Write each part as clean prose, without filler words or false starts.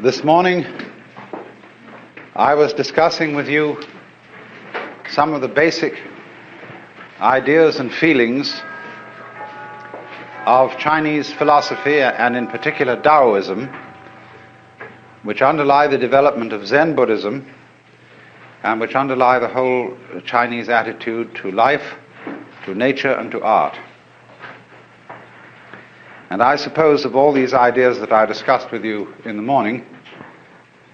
This morning, I was discussing with you some of the basic ideas and feelings of Chinese philosophy, and in particular Taoism, which underlie the development of Zen Buddhism and which underlie the whole Chinese attitude to life, to nature, and to art. And I suppose of all these ideas that I discussed with you in the morning,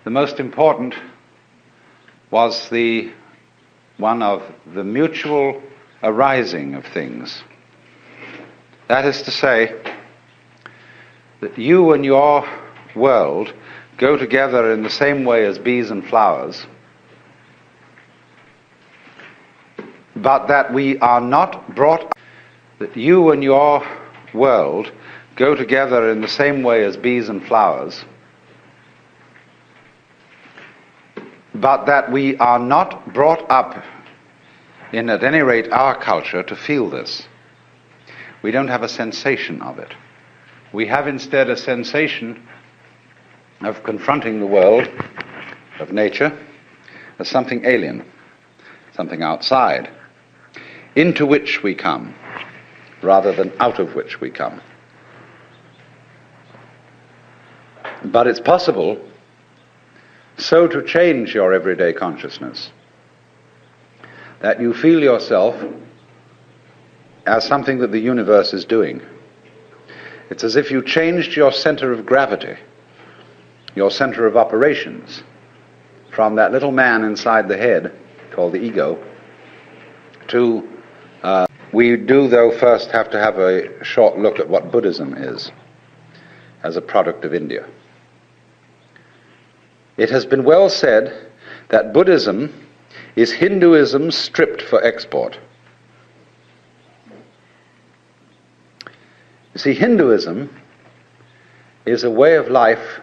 the most important was the one of the mutual arising of things. That is to say, that you and your world go together in the same way as bees and flowers, but that we are not brought up, that you and your world go together in the same way as bees and flowers, but that we are not brought up in, at any rate, our culture to feel this. We don't have a sensation of it. We have instead a sensation of confronting the world, of nature, as something alien, something outside, into which we come, rather than out of which we come. But it's possible so to change your everyday consciousness that you feel yourself as something that the universe is doing. It's as if you changed your center of gravity, your center of operations, from that little man inside the head, called the ego, to, we do though first have to have a short look at what Buddhism is, as a product of India. It has been well said that Buddhism is Hinduism stripped for export. You see, Hinduism is a way of life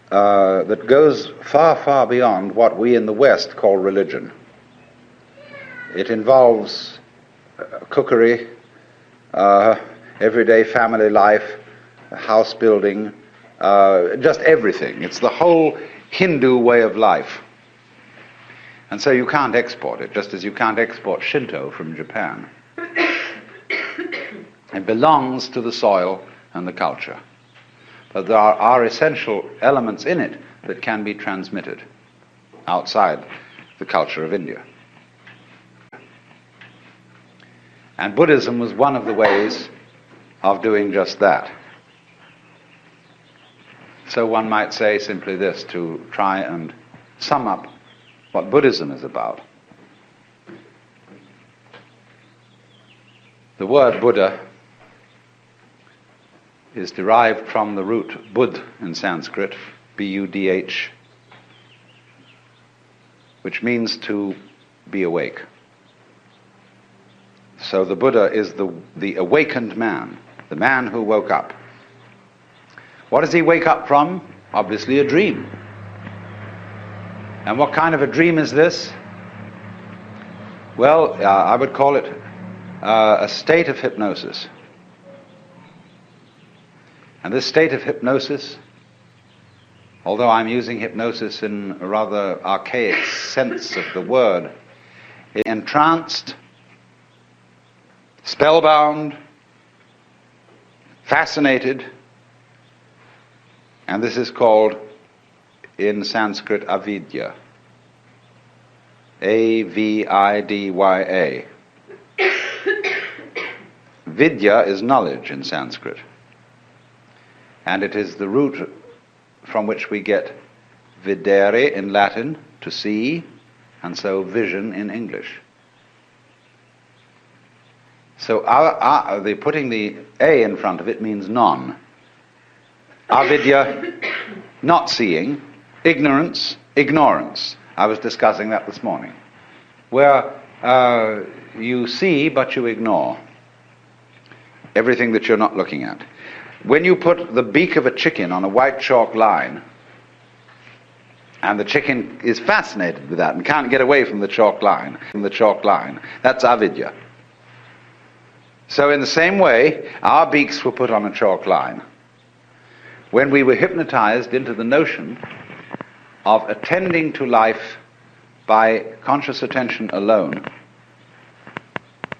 that goes far, far beyond what we in the West call religion. It involves cookery, everyday family life, house building, just everything. It's the whole Hindu way of life. And so you can't export it, just as you can't export Shinto from Japan. It belongs to the soil and the culture. But there are essential elements in it that can be transmitted outside the culture of India. And Buddhism was one of the ways of doing just that. So one might say simply this, to try and sum up what Buddhism is about. The word Buddha is derived from the root Bud in Sanskrit, B-U-D-H, which means to be awake. So the Buddha is the awakened man, the man who woke up. What does he wake up from? Obviously a dream. And what kind of a dream is this? Well, I would call it a state of hypnosis. And this state of hypnosis, although I'm using hypnosis in a rather archaic sense of the word, is entranced, spellbound, fascinated, and this is called, in Sanskrit, avidya. A-V-I-D-Y-A. Vidya is knowledge in Sanskrit. And it is the root from which we get videre in Latin, to see, and so vision in English. So putting the A in front of it means non. Avidya, not seeing. Ignorance, ignorance. I was discussing that this morning. Where you see but you ignore everything that you're not looking at. When you put the beak of a chicken on a white chalk line, and the chicken is fascinated with that and can't get away from the chalk line, that's avidya. So in the same way, our beaks were put on a chalk line. when we were hypnotized into the notion of attending to life by conscious attention alone,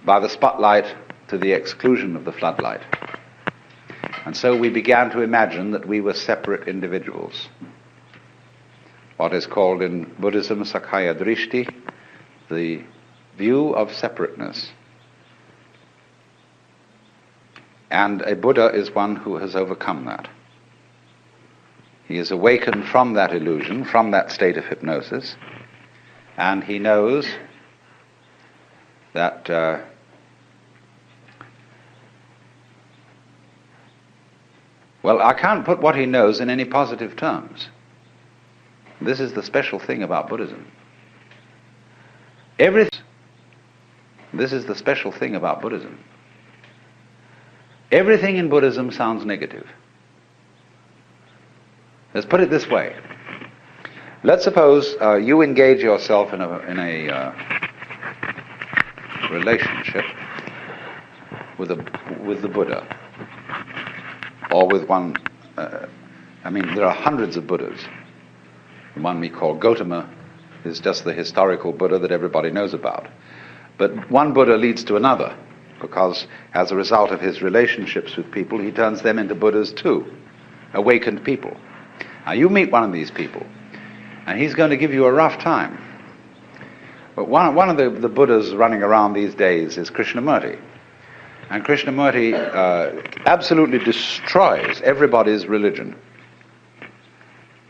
by the spotlight to the exclusion of the floodlight. And so we began to imagine that we were separate individuals. What is called in Buddhism Sakkaya Drishti, the view of separateness. And a Buddha is one who has overcome that. He is awakened from that illusion, from that state of hypnosis, and he knows that well, I can't put what he knows in any positive terms. This is the special thing about Buddhism. This is the special thing about Buddhism. Everything in Buddhism sounds negative. Let's put it this way. Let's suppose you engage yourself in a relationship with the Buddha, or with one. There are hundreds of Buddhas. The one we call Gautama is just the historical Buddha that everybody knows about. But one Buddha leads to another, because as a result of his relationships with people, he turns them into Buddhas too, awakened people. Now you meet one of these people, and he's going to give you a rough time. But one of the Buddhas running around these days is Krishnamurti. And Krishnamurti absolutely destroys everybody's religion.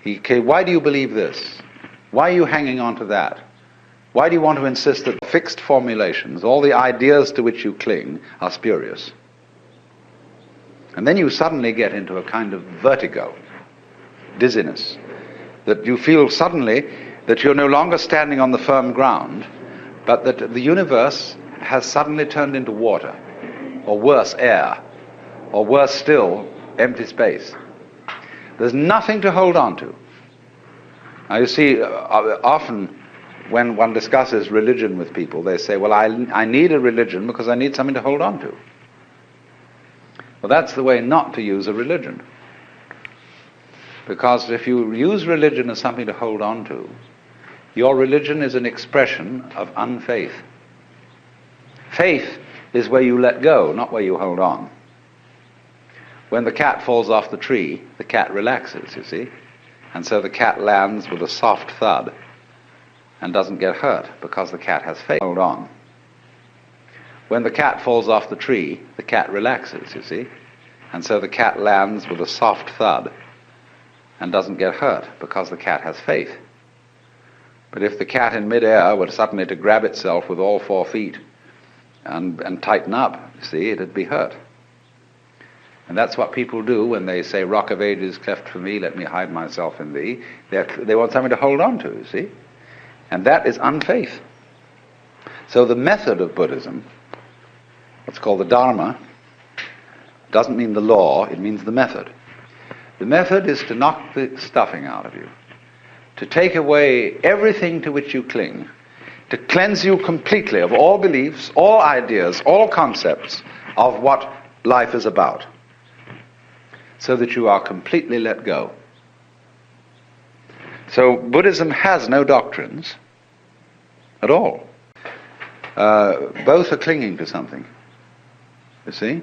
Why do you believe this? Why are you hanging on to that? Why do you want to insist that fixed formulations, all the ideas to which you cling, are spurious? And then you suddenly get into a kind of vertigo, dizziness, that you feel suddenly that you're no longer standing on the firm ground, but that the universe has suddenly turned into water, or worse, air, or worse still, empty space. There's nothing to hold on to. Now you see, often when one discusses religion with people, they say, well, I need a religion because I need something to hold on to. Well, that's the way not to use a religion. Because if you use religion as something to hold on to, your religion is an expression of unfaith. Faith is where you let go, not where you hold on. When the cat falls off the tree, the cat relaxes, you see. And so the cat lands with a soft thud and doesn't get hurt because the cat has faith. Hold on. When the cat falls off the tree, the cat relaxes, you see. And so the cat lands with a soft thud and doesn't get hurt because the cat has faith. But if the cat in midair were suddenly to grab itself with all 4 feet and tighten up, you see, it'd be hurt. And that's what people do when they say, Rock of Ages, cleft for me, let me hide myself in thee. They want something to hold on to, you see. And that is unfaith. So the method of Buddhism, what's called the Dharma, doesn't mean the law, it means the method. The method is to knock the stuffing out of you, to take away everything to which you cling, to cleanse you completely of all beliefs, all ideas, all concepts of what life is about, so that you are completely let go. So Buddhism has no doctrines at all. Both are clinging to something, you see?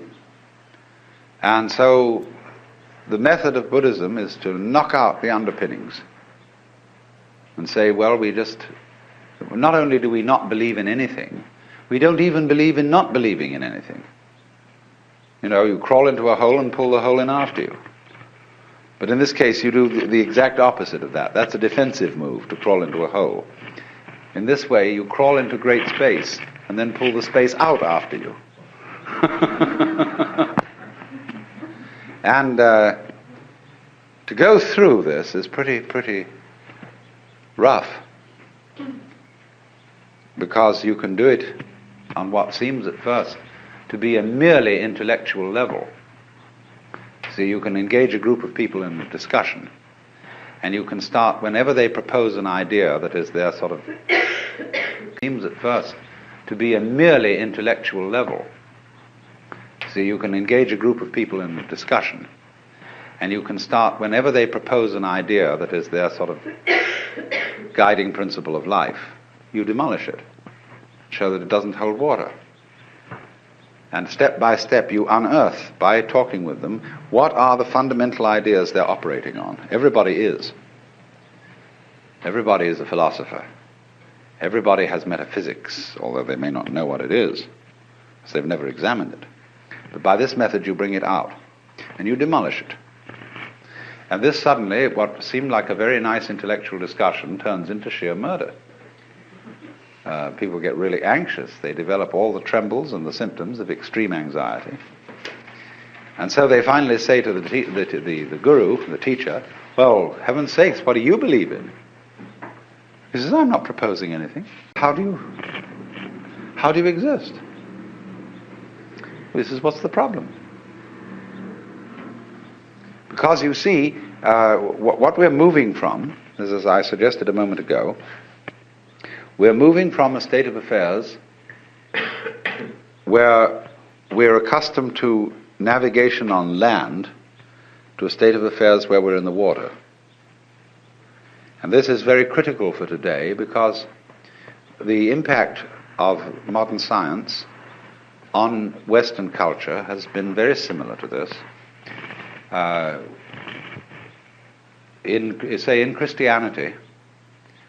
And so the method of Buddhism is to knock out the underpinnings and say, well, not only do we not believe in anything, we don't even believe in not believing in anything. You know, you crawl into a hole and pull the hole in after you. But in this case, you do the exact opposite of that. That's a defensive move, to crawl into a hole. In this way, you crawl into great space and then pull the space out after you. And to go through this is pretty rough, because you can do it on what seems at first to be a merely intellectual level. So you can engage a group of people in a discussion, and you can start, whenever they propose an idea that is their sort of, seems at first to be a merely intellectual level. So you can engage a group of people in a discussion, And you can start, whenever they propose an idea that is their sort of guiding principle of life, you demolish it, show that it doesn't hold water. And step by step you unearth, by talking with them, what are the fundamental ideas they're operating on. Everybody is. Everybody is a philosopher. Everybody has metaphysics, although they may not know what it is, because they've never examined it. But by this method you bring it out, and you demolish it. And this suddenly, what seemed like a very nice intellectual discussion, turns into sheer murder. People get really anxious. They develop all the trembles and the symptoms of extreme anxiety. And so they finally say to the guru, the teacher, well, heaven's sakes, what do you believe in? He says, I'm not proposing anything. How do you exist? He says, what's the problem? Because you see, what we're moving from, as I suggested a moment ago, we're moving from a state of affairs where we're accustomed to navigation on land to a state of affairs where we're in the water. And this is very critical for today because the impact of modern science on Western culture has been very similar to this. In Christianity,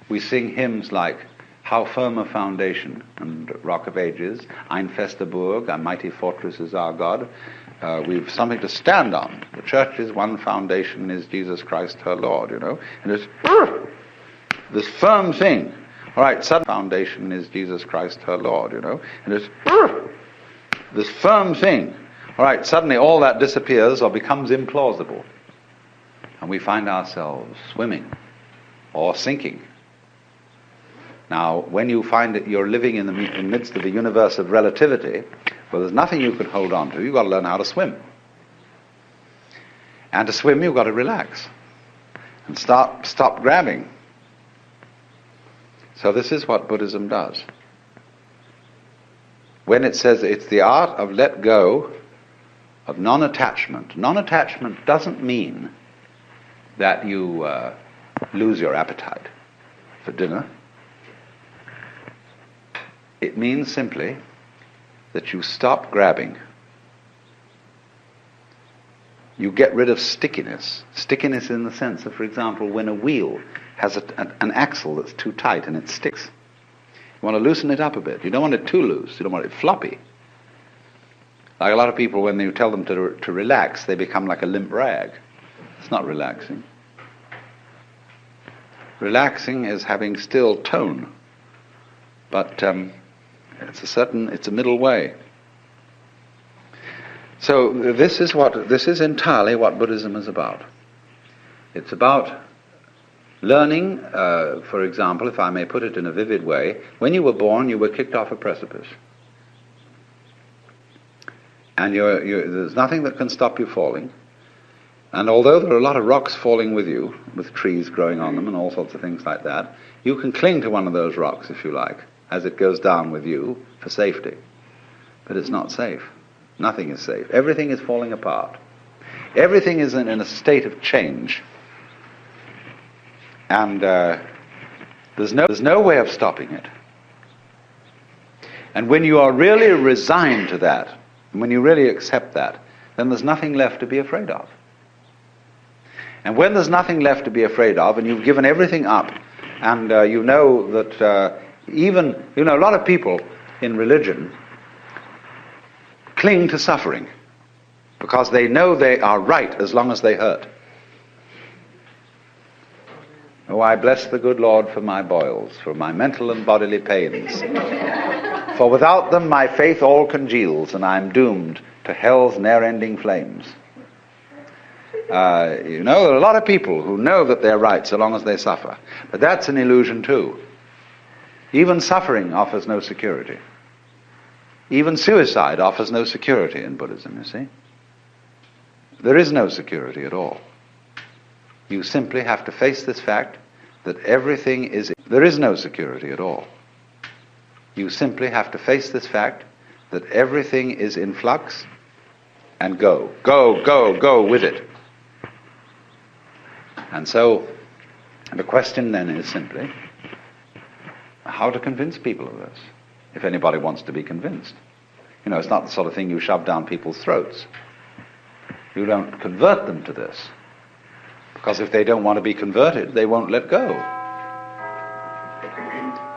we sing hymns like How Firm a Foundation and Rock of Ages, Ein fester Burg, a mighty fortress is our God. We've something to stand on. The church's one foundation is Jesus Christ her Lord, you know. And it's this firm thing. All right, sudden foundation is Jesus Christ her Lord, you know. And it's this firm thing. All right, suddenly all that disappears or becomes implausible. And we find ourselves swimming or sinking. Now, when you find that you're living in the midst of the universe of relativity, well, there's nothing you can hold on to. You've got to learn how to swim. And to swim, you've got to relax and stop grabbing. So this is what Buddhism does. When it says it's the art of let go, of non-attachment. Non-attachment doesn't mean that you lose your appetite for dinner. It means simply that you stop grabbing. You get rid of stickiness. Stickiness in the sense of, for example, when a wheel has an axle that's too tight and it sticks. You want to loosen it up a bit. You don't want it too loose. You don't want it floppy. Like a lot of people, when you tell them to relax, they become like a limp rag. It's not relaxing. Relaxing is having still tone. But it's a middle way. So this is entirely what Buddhism is about. It's about learning, for example, if I may put it in a vivid way, when you were born, you were kicked off a precipice. And there's nothing that can stop you falling. And although there are a lot of rocks falling with you, with trees growing on them and all sorts of things like that, you can cling to one of those rocks, if you like, as it goes down with you for safety. But it's not safe. Nothing is safe. Everything is falling apart. Everything is in a state of change. And there's no way of stopping it. And when you are really resigned to that, and when you really accept that, then there's nothing left to be afraid of. And when there's nothing left to be afraid of, and you've given everything up, and you know that a lot of people in religion cling to suffering because they know they are right as long as they hurt. Oh, I bless the good Lord for my boils, for my mental and bodily pains. For without them my faith all congeals, and I'm doomed to hell's ne'er-ending flames. There are a lot of people who know that they're right so long as they suffer. But that's an illusion too. Even suffering offers no security. Even suicide offers no security in Buddhism, you see. There is no security at all. You simply have to face this fact that everything is... There is no security at all. You simply have to face this fact that everything is in flux and go with it. And so the question then is simply how to convince people of this, if anybody wants to be convinced. You know, it's not the sort of thing you shove down people's throats. You don't convert them to this, because if they don't want to be converted, they won't let go.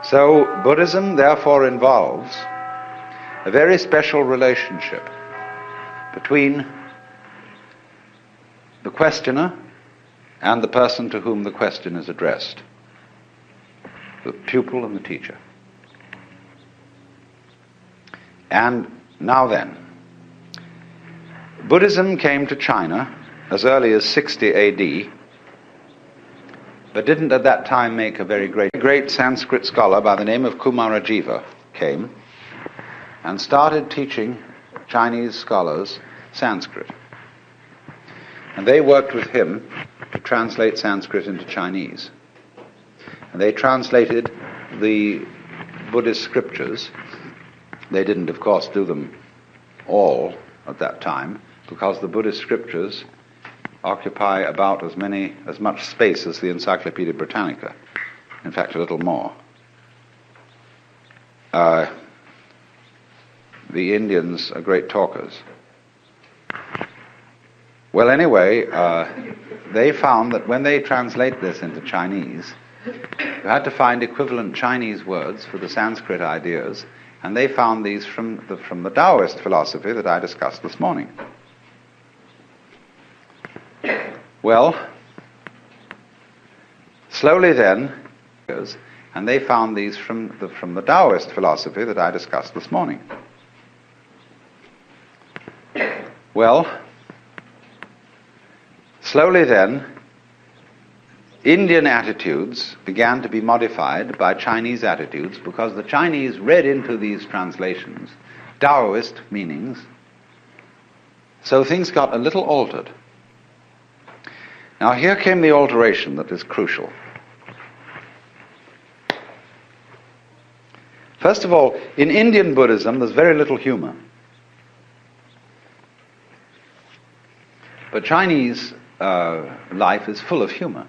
So Buddhism therefore involves a very special relationship between the questioner and the person to whom the question is addressed, the pupil and the teacher. And now then, Buddhism came to China as early as 60 AD, but didn't at that time make a very great Sanskrit scholar by the name of Kumarajiva came and started teaching Chinese scholars Sanskrit. And they worked with him to translate Sanskrit into Chinese. And they translated the Buddhist scriptures. They didn't, of course, do them all at that time, because the Buddhist scriptures occupy about as much space as the Encyclopedia Britannica. In fact, a little more. The Indians are great talkers. Well, anyway, they found that when they translate this into Chinese, you had to find equivalent Chinese words for the Sanskrit ideas, and they found these from the Taoist philosophy that I discussed this morning. Well, slowly then, and they found these from the Taoist philosophy that I discussed this morning. Well, slowly then, Indian attitudes began to be modified by Chinese attitudes, because the Chinese read into these translations Taoist meanings, so things got a little altered. Now here came the alteration that is crucial. First of all, in Indian Buddhism there's very little humor. But Chinese life is full of humor.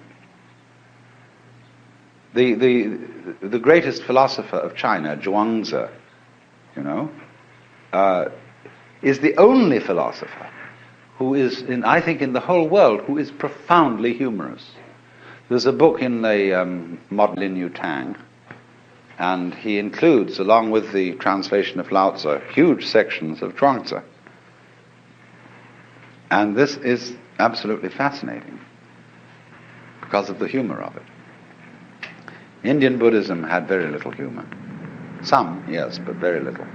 The greatest philosopher of China, Zhuangzi, is the only philosopher who is, I think, in the whole world, who is profoundly humorous. There's a book in the modern Lin Yu Tang, and he includes, along with the translation of Lao Tzu, huge sections of Zhuangzi. And this is absolutely fascinating because of the humor of it. Indian Buddhism had very little humor. Some, yes, but very little.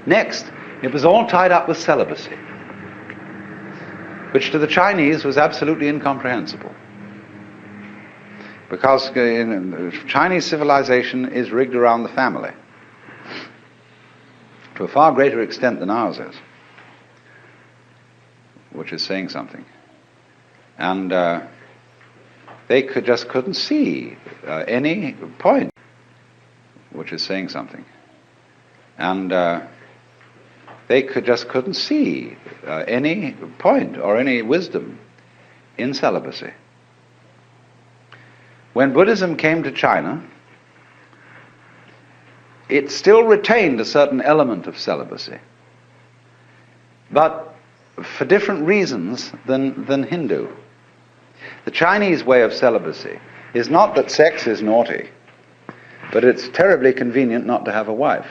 Next, it was all tied up with celibacy, which to the Chinese was absolutely incomprehensible. Because Chinese civilization is rigged around the family to a far greater extent than ours is, which is saying something. And they just couldn't see any point, which is saying something. And they just couldn't see any point or any wisdom in celibacy. When Buddhism came to China, it still retained a certain element of celibacy, but for different reasons than Hindu. The Chinese way of celibacy is not that sex is naughty, but it's terribly convenient not to have a wife.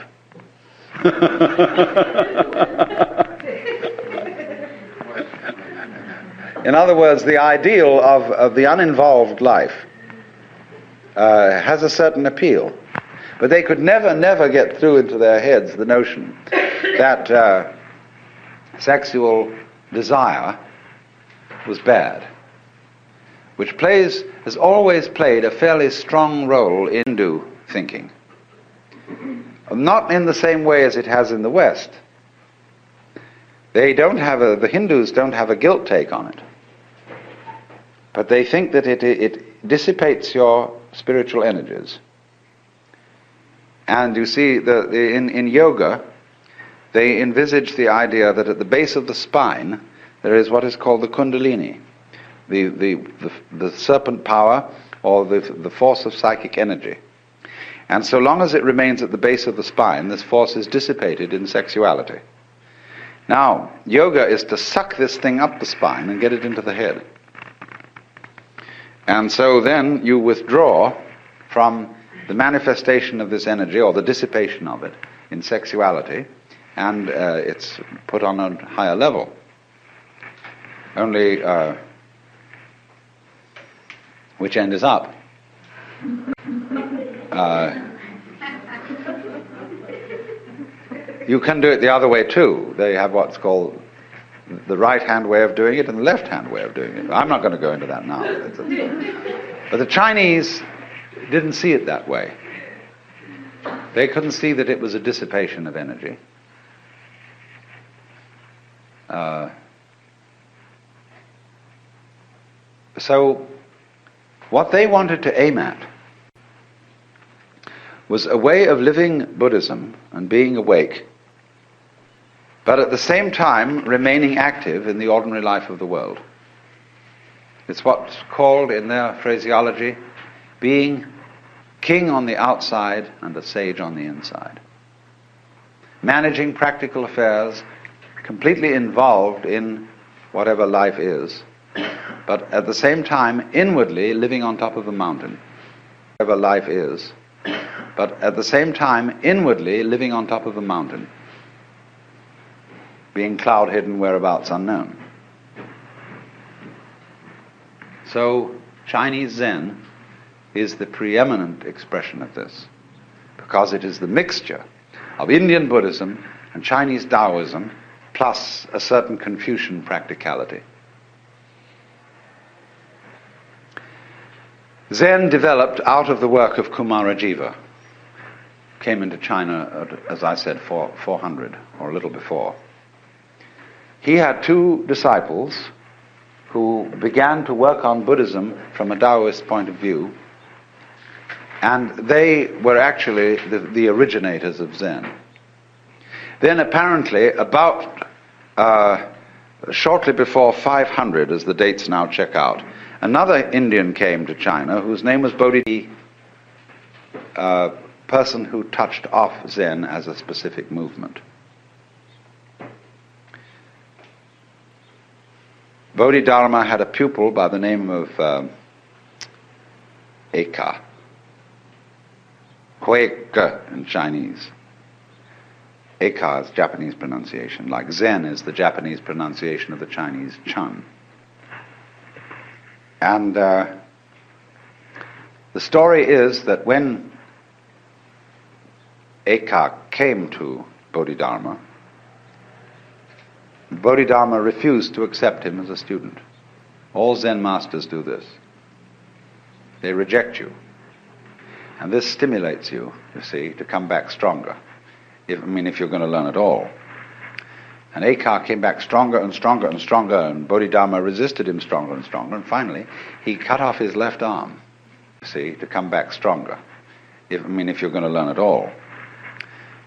In other words, the ideal of the uninvolved life has a certain appeal, but they could never get through into their heads the notion that sexual desire was bad, which has always played a fairly strong role in Hindu thinking. Not in the same way as it has in the West. The Hindus don't have a guilt take on it, but they think that it dissipates your spiritual energies. And you see, in yoga, they envisage the idea that at the base of the spine there is what is called the Kundalini, the serpent power, or the force of psychic energy. And so long as it remains at the base of the spine, this force is dissipated in sexuality. Now, yoga is to suck this thing up the spine and get it into the head. And so then you withdraw from the manifestation of this energy, or the dissipation of it, in sexuality, and it's put on a higher level. Only, which end is up? You can do it the other way too. They have what's called the right-hand way of doing it and the left-hand way of doing it. I'm not going to go into that now. But the Chinese didn't see it that way. They couldn't see that it was a dissipation of energy. So what they wanted to aim at was a way of living Buddhism and being awake, but at the same time remaining active in the ordinary life of the world. It's what's called, in their phraseology, being king on the outside and a sage on the inside. Managing practical affairs, completely involved in whatever life is, but at the same time inwardly living on top of a mountain. Whatever life is, but at the same time inwardly living on top of a mountain, being cloud-hidden, whereabouts unknown. So Chinese Zen is the preeminent expression of this, because it is the mixture of Indian Buddhism and Chinese Taoism plus a certain Confucian practicality. Zen developed out of the work of Kumarajiva. Came into China, as I said, 400 or a little before. He had two disciples who began to work on Buddhism from a Taoist point of view, and they were actually the originators of Zen. Then apparently about shortly before 500, as the dates now check out, another Indian came to China whose name was Bodhidharma, a person who touched off Zen as a specific movement. Bodhidharma had a pupil by the name of Eka, Huike in Chinese. Eka is Japanese pronunciation, like Zen is the Japanese pronunciation of the Chinese Chan. And the story is that when Eka came to Bodhidharma, Bodhidharma refused to accept him as a student. All Zen masters do this. They reject you. And this stimulates you, you see, to come back stronger. If you're going to learn at all. And Eka came back stronger and stronger and stronger, and Bodhidharma resisted him stronger and stronger, and finally he cut off his left arm, you see, to come back stronger. If you're going to learn at all.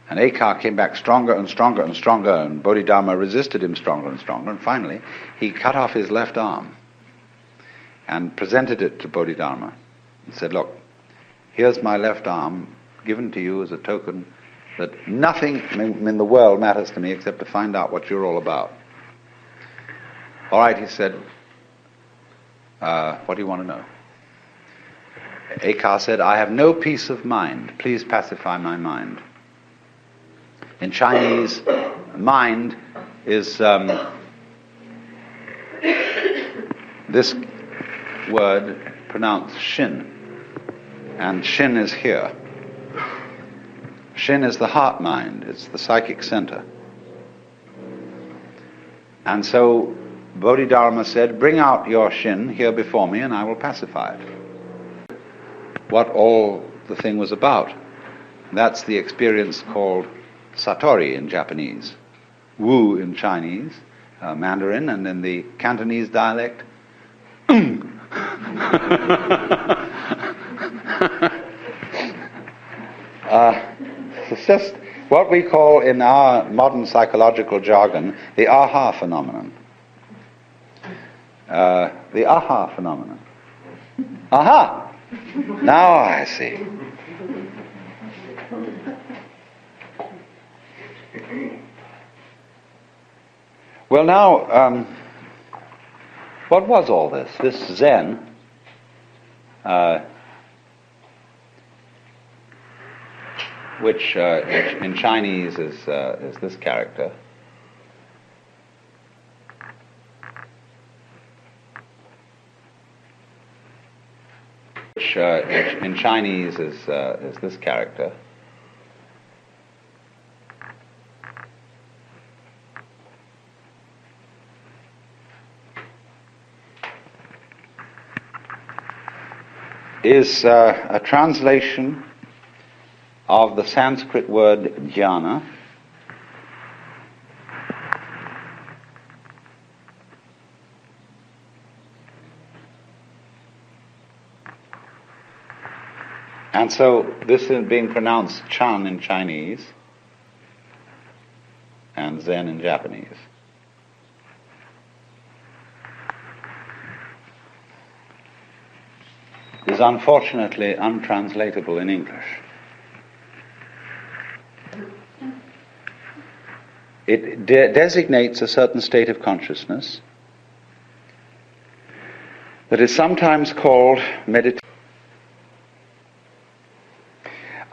And Eka came back stronger and stronger and stronger, and Bodhidharma resisted him stronger and stronger, and finally he cut off his left arm and presented it to Bodhidharma. He said, look, here's my left arm given to you as a token that nothing in the world matters to me except to find out what you're all about. All right, he said, what do you want to know? Eka said, I have no peace of mind. Please pacify my mind. In Chinese, mind is this word pronounced shin. And shin is here. Shin is the heart mind. It's the psychic center. And so Bodhidharma said, bring out your shin here before me and I will pacify it. What all the thing was about. That's the experience called Satori in Japanese, Wu in Chinese, Mandarin, and in the Cantonese dialect, it's just what we call in our modern psychological jargon the aha phenomenon. the aha phenomenon. Aha! Now I see. Well, now, what was all this? This Zen, which in Chinese is this character. Which in Chinese is this character. Is a translation of the Sanskrit word jhana, and so this is being pronounced Chan in Chinese and Zen in Japanese. Is unfortunately untranslatable in English. It designates a certain state of consciousness that is sometimes called meditation.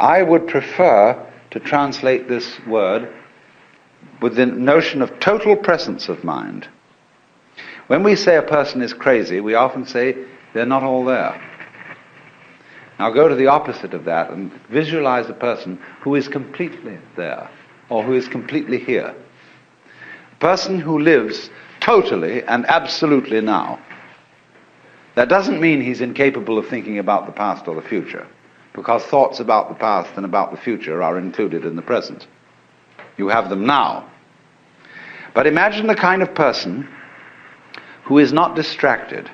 I would prefer to translate this word with the notion of total presence of mind. When we say a person is crazy, we often say they're not all there. Now go to the opposite of that and visualize a person who is completely there, or who is completely here. A person who lives totally and absolutely now. That doesn't mean he's incapable of thinking about the past or the future, because thoughts about the past and about the future are included in the present. You have them now. But imagine the kind of person who is not distracted,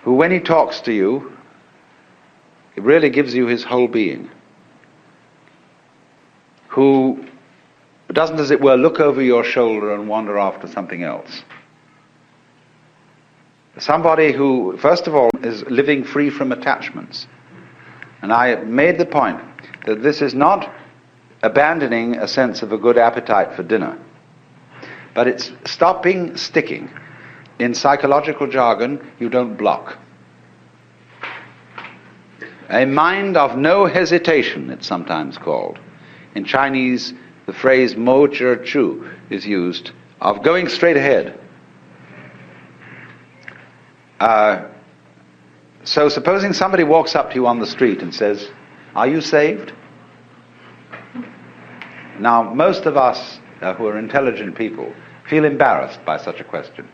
who when he talks to you, it really gives you his whole being, who doesn't, as it were, look over your shoulder and wander off to something else. Somebody who, first of all, is living free from attachments. And I made the point that this is not abandoning a sense of a good appetite for dinner, but it's stopping sticking. In psychological jargon, you don't block. A mind of no hesitation, it's sometimes called. In Chinese, the phrase mo zhi chu is used, of going straight ahead. So supposing somebody walks up to you on the street and says, "Are you saved?" Now, most of us who are intelligent people feel embarrassed by such a question.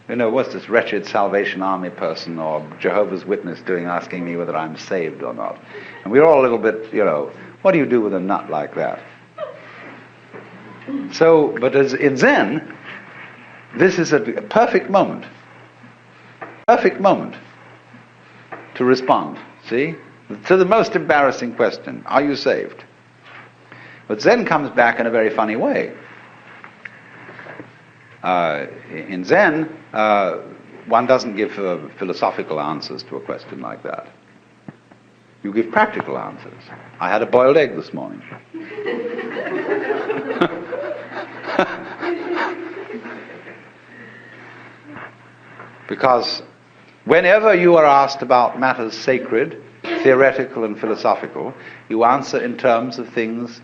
You know, what's this wretched Salvation Army person or Jehovah's Witness doing asking me whether I'm saved or not? And we're all a little bit, what do you do with a nut like that? So, but as in Zen, this is a perfect moment to respond, see? To the most embarrassing question, are you saved? But Zen comes back in a very funny way. In Zen, one doesn't give philosophical answers to a question like that. You give practical answers. I had a boiled egg this morning. Because whenever you are asked about matters sacred, theoretical and philosophical, you answer in terms of things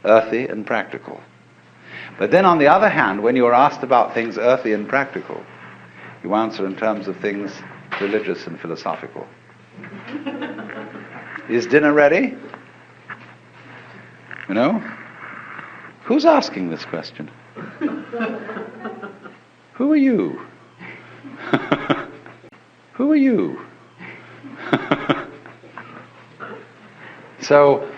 earthy and practical. But then on the other hand, when you are asked about things earthy and practical, you answer in terms of things religious and philosophical. Is dinner ready? Who's asking this question? Who are you? Who are you? So,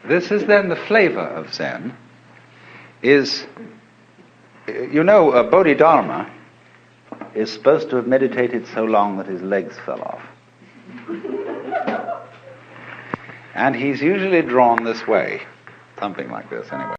this is then the flavor of Zen, is, Bodhidharma is supposed to have meditated so long that his legs fell off. And he's usually drawn this way, something like this anyway.